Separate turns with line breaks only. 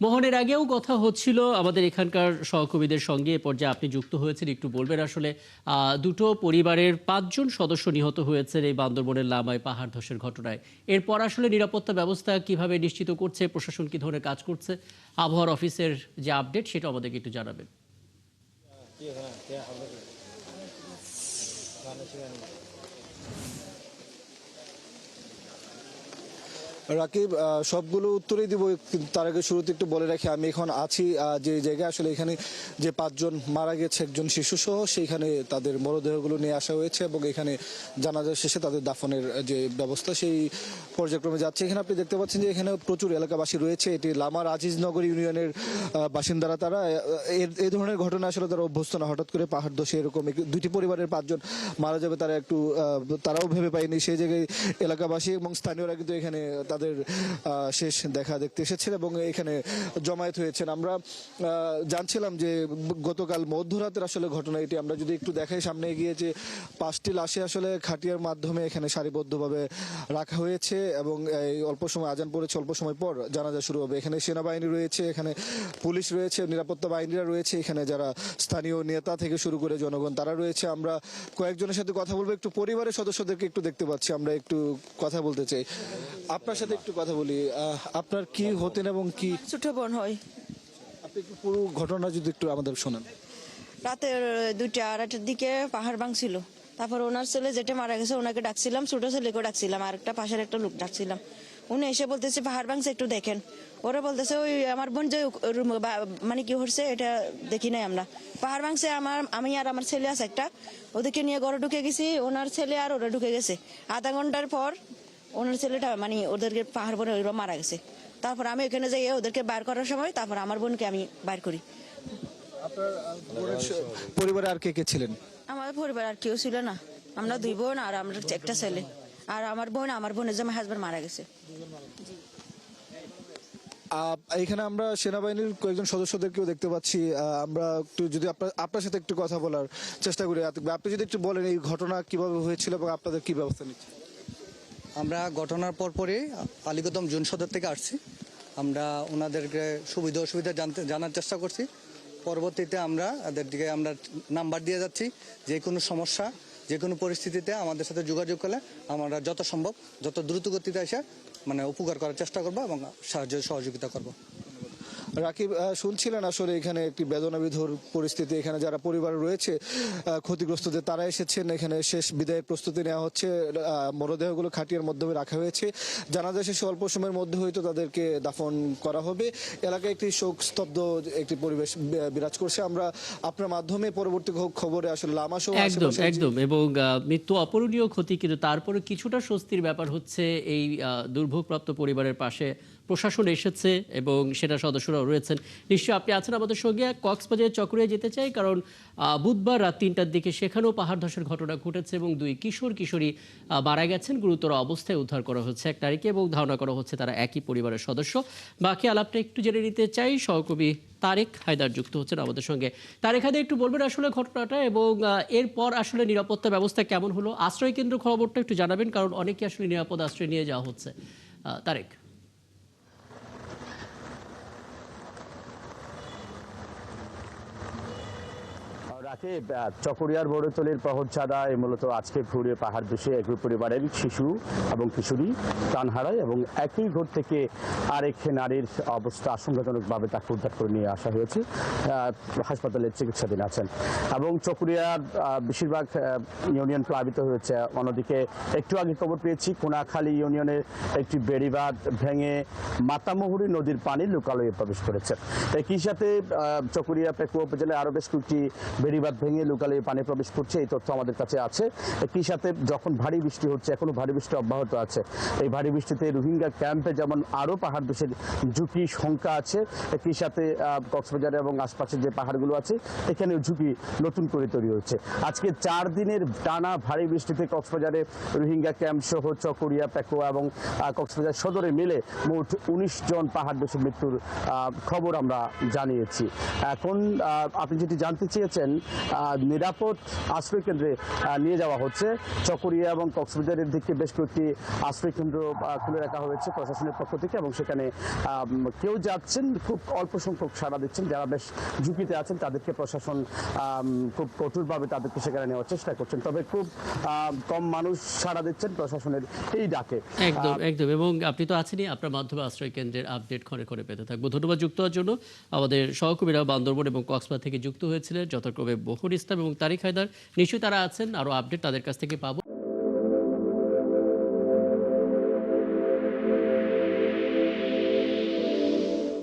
মোহনের আগেও কথা হচ্ছিল আমাদের এখানকার সহকর্মীদের সঙ্গে। এ পর্যায়ে আপনি যুক্ত হয়েছেন, একটু বলবেন আসলে দুটো পরিবারের ৫ জন সদস্য নিহত হয়েছেন এই বান্দরবনের লামায় পাহাড় ধসের ঘটনায়। এরপর আসলে নিরাপত্তা ব্যবস্থা কিভাবে নিশ্চিত করছে প্রশাসন, কি ধরনের কাজ করছে, আবহাওয়ার অফিসের যে আপডেট সেটা আমাদেরকে একটু জানাবেন।
রাকিব, সবগুলো উত্তরই দিব, কিন্তু তার আগে শুরুতে একটু বলে রাখি আমি এখন আছি যে জায়গায় আসলে এখানে যে ৫ জন মারা গেছে, একজন শিশু সহ, সেইখানে তাদের মরদেহগুলো নিয়ে আসা হয়েছে এবং এখানে জানাজা শেষে তাদের দাফনের যে ব্যবস্থা সেই পর্যায়ক্রমে যাচ্ছে। এখানে আপনি দেখতে পাচ্ছেন যে এখানে প্রচুর এলাকাবাসী রয়েছে। এটি লামার আজিজনগর ইউনিয়নের বাসিন্দারা। তারা এই ধরনের ঘটনা আসলে তারা অভ্যস্ত না। হঠাৎ করে পাহাড় ধসে এরকম দুটি পরিবারের ৫ জন মারা যাবে, তারাও ভেবে পায়নি। সেই জায়গায় এলাকাবাসী এবং স্থানীয়রা কিন্তু এখানে তাদের শেষ দেখা দেখতে এসেছেন এবং এখানে জমায়েত হয়েছেন। আমরা জানছিলাম যে গতকাল মধ্যরাতের আসলে ঘটনা এটি। আমরা যদি একটু দেখাই সামনে গিয়ে, যে 5টি লাশে আসলে খাটিয়ার মাধ্যমে এখানে সারিবদ্ধভাবে রাখা হয়েছে এবং এই অল্প সময় আজান পড়েছে, অল্প সময় পর জানাজা শুরু হবে। এখানে সেনাবাহিনী রয়েছে, এখানে পুলিশ রয়েছে, নিরাপত্তা বাহিনীরা রয়েছে, এখানে যারা স্থানীয় নেতা থেকে শুরু করে জনগণ তারা রয়েছে। আমরা কয়েকজনের সাথে কথা বলবো। একটু পরিবারের সদস্যদেরকে একটু দেখতে পাচ্ছি, আমরা একটু কথা বলতে চাই। আপনার সাথে একটু কথা বলি। আপনার কি হতেন এবং কি?
ছোট বোন হয়।
আপনি একটু পুরো ঘটনা যদি একটু আমাদের শোনান।
রাতের 2টা-2:30টার দিকে পাহাড় ভাঙছিল। তারপর ওনার ছেলে যেটা মারা গেছে ওনাকে ডাকছিলাম, ছোট ছেলেকে ডাকছিলাম, আর একটা পাশের একটা লোক ডাকছিলাম। উনি এসে বলতেছে পাহাড় ভাঙছে, একটু দেখেন। ওরা বলতেছে ওই আমার বোন যে মানে কি হচ্ছে এটা দেখি নাই আমরা। পাহাড় ভাঙছে, আমি আর আমার ছেলে আছে একটা, ওদেরকে নিয়ে ঘরে ঢুকে গেছি। ওনার ছেলে আর ওরা ঢুকে গেছে। আধা ঘন্টার পর ওনার ছেলেটা মানে ওদেরকে পাহাড় বনে ওইরা মারা গেছে। তারপর আমি ওখানে যাই ওদেরকে বার করার সময় তারপর আমার বোনকে আমি বার করি।
আপনার পরিবারে আর কে কে ছিলেন?
আমার পরিবার আর কেউ ছিল না। আমরা 2 বোন আর আমরা একটা ছেলে। আর আমার বোনের জামাই হাজবেন্ড মারা গেছে।
এখানে আমরা সেনাবাহিনীর কয়েকজন সদস্যদেরকেও দেখতে পাচ্ছি। আমরা একটু যদি আপনার সাথে একটু কথা বলার চেষ্টা করি। আপনি যদি একটু বলেন এই ঘটনা কিভাবে হয়েছিল এবং আপনাদের কি ব্যবস্থা নিচ্ছে।
আমরা ঘটনার পরপরই আলীকদম জোন সদর থেকে আসছি। আমরা ওনাদেরকে সুবিধা অসুবিধা জানার চেষ্টা করছি। পরবর্তীতে আমরা তাদেরকে আমরা নাম্বার দিয়ে যাচ্ছি। যে কোনো সমস্যা, যে কোনো পরিস্থিতিতে আমাদের সাথে যোগাযোগ করলে আমরা যত সম্ভব যত দ্রুত গতিতে এসে উপকার করার চেষ্টা করবো এবং সহযোগিতা করব।
রাকিব, শুনছিলেন আসলে এখানে একটি বেদনাবিধুর পরিস্থিতি। এখানে যারা পরিবার রয়েছে ক্ষতিগ্রস্তদের, তারা এসেছেন। এখানে শেষ বিদায়ের প্রস্তুতি নেওয়া হচ্ছে। মরদেহগুলো খাটিয়ার মাধ্যমে রাখা হয়েছে। জানাজা শেষে অল্প সময়ের মধ্যে হয়তো তাদেরকে দাফন করা হবে। এলাকায় একটি শোক স্তব্ধ একটি পরিবেশ বিরাজ করছে। আমরা আপনার মাধ্যমে পরবর্তী খবরে আসলে লামা সহ
একদম এবং মৃত্যু অপূরণীয় ক্ষতি, কিন্তু তারপরে কিছুটা স্বস্তির ব্যাপার হচ্ছে এই দুর্ভোগপ্রাপ্ত পরিবারের পাশে প্রশাসন এসেছে এবং সেটা সদস্যরাও রয়েছেন। নিশ্চয়ই আপনি আছেন আমাদের সঙ্গে। কক্সবাজার চকরিয়া যেতে চাই, কারণ বুধবার রাত 3টার দিকে সেখানেও পাহাড় ধসের ঘটনা ঘটেছে এবং 2 কিশোরী মারা গেছেন, গুরুতর অবস্থায় উদ্ধার করা হচ্ছে 1 তারিখে এবং ধারণা করা হচ্ছে তারা একই পরিবারের সদস্য। বাকি আলাপটা একটু জেনে নিতে চাই। সহকর্মী তারেক হায়দার যুক্ত হচ্ছেন আমাদের সঙ্গে। তারেক হায়দার, একটু বলবেন আসলে ঘটনাটা এবং এরপর আসলে নিরাপত্তা ব্যবস্থা কেমন হলো? আশ্রয় কেন্দ্র খবরটা একটু জানাবেন, কারণ অনেকে আসলে নিরাপদ আশ্রয় নিয়ে যাওয়া হচ্ছে। তারেক।
চকরিয়ার বড়তলির প্রহরছাদায় মূলত আজকে ভোরে পাহাড় ধসে একই পরিবারের শিশু এবং কিশোরী প্রাণ হারায় এবং একই ঘর থেকে আরেক নারীর অবস্থা আশঙ্কাজনকভাবে তাকে উদ্ধার করে নিয়ে আসা হয়েছে। হাসপাতালে চিকিৎসাধীন আছেন এবং চকরিয়ার বেশিরভাগ ইউনিয়ন প্লাবিত হয়েছে। অন্যদিকে একটু আগে খবর পেয়েছি কোনাখালী ইউনিয়নের একটি বেড়িবাঁধ ভেঙে মাতামুহুরী নদীর পানি লোকালয়ে প্রবেশ করেছে। একই সাথে চকরিয়া পেকুয়া উপজেলায় আরও বেশ কয়েকটি বেড়িবাঁধ ভেঙে লোকালয়ে পানি প্রবেশ করছে, এই তথ্য আমাদের কাছে আছে। একই সাথে যখন ভারী বৃষ্টি হচ্ছে, এখনো ভারী বৃষ্টি অব্যাহত আছে। এই ভারী বৃষ্টিতে রোহিঙ্গা ক্যাম্পে যেমন আরও পাহাড় ধসের ঝুঁকি শঙ্কা আছে, একই সাথে কক্সবাজারে এবং আশপাশের যে পাহাড়গুলো আছে এখানেও ঝুঁকি নতুন করে তৈরি হচ্ছে। আজকে 4 দিনের টানা ভারী বৃষ্টিতে কক্সবাজারে রোহিঙ্গা ক্যাম্প সহ চকরিয়া, পেকুয়া এবং কক্সবাজার সদরে মিলে মোট 19 জন পাহাড় ধসে মৃত্যুর খবর আমরা জানিয়েছি। এখন আপনি যেটি জানতে চেয়েছেন নিরাপদ আশ্রয় কেন্দ্রে নিয়ে যাওয়া হচ্ছে। চকরিয়া এবং কক্সবাজারের দিকে বেশ কয়েকটি আশ্রয় কেন্দ্র খুলে রাখা হয়েছে প্রশাসনের পক্ষ থেকে, এবং সেখানে কেউ যাচ্ছেন, খুব অল্প সংখ্যক সাড়া দিচ্ছেন। যারা বেশ ঝুঁকিতে আছেন তাদেরকে প্রশাসন খুব কঠোরভাবে তাদেরকে সেখানে নেওয়ার চেষ্টা করছেন, তবে খুব কম মানুষ সাড়া দিচ্ছেন প্রশাসনের এই ডাকে।
একদম একদম। এবং আপনি তো আছেনই, আপনার মাধ্যমে আশ্রয় কেন্দ্রের আপডেট ক্ষণে ক্ষণে পেতে থাকবো। ধন্যবাদ যুক্ত হওয়ার জন্য। আমাদের সহকর্মীরা বান্দরবন এবং কক্সবাজার থেকে যুক্ত হয়েছিলেন, যথাক্রমে বকুল ইসলাম এবং তারিক হায়দার। নিশ্চয়ই তারা আছেন, আরও আপডেট তাদের কাছ থেকে পাবো।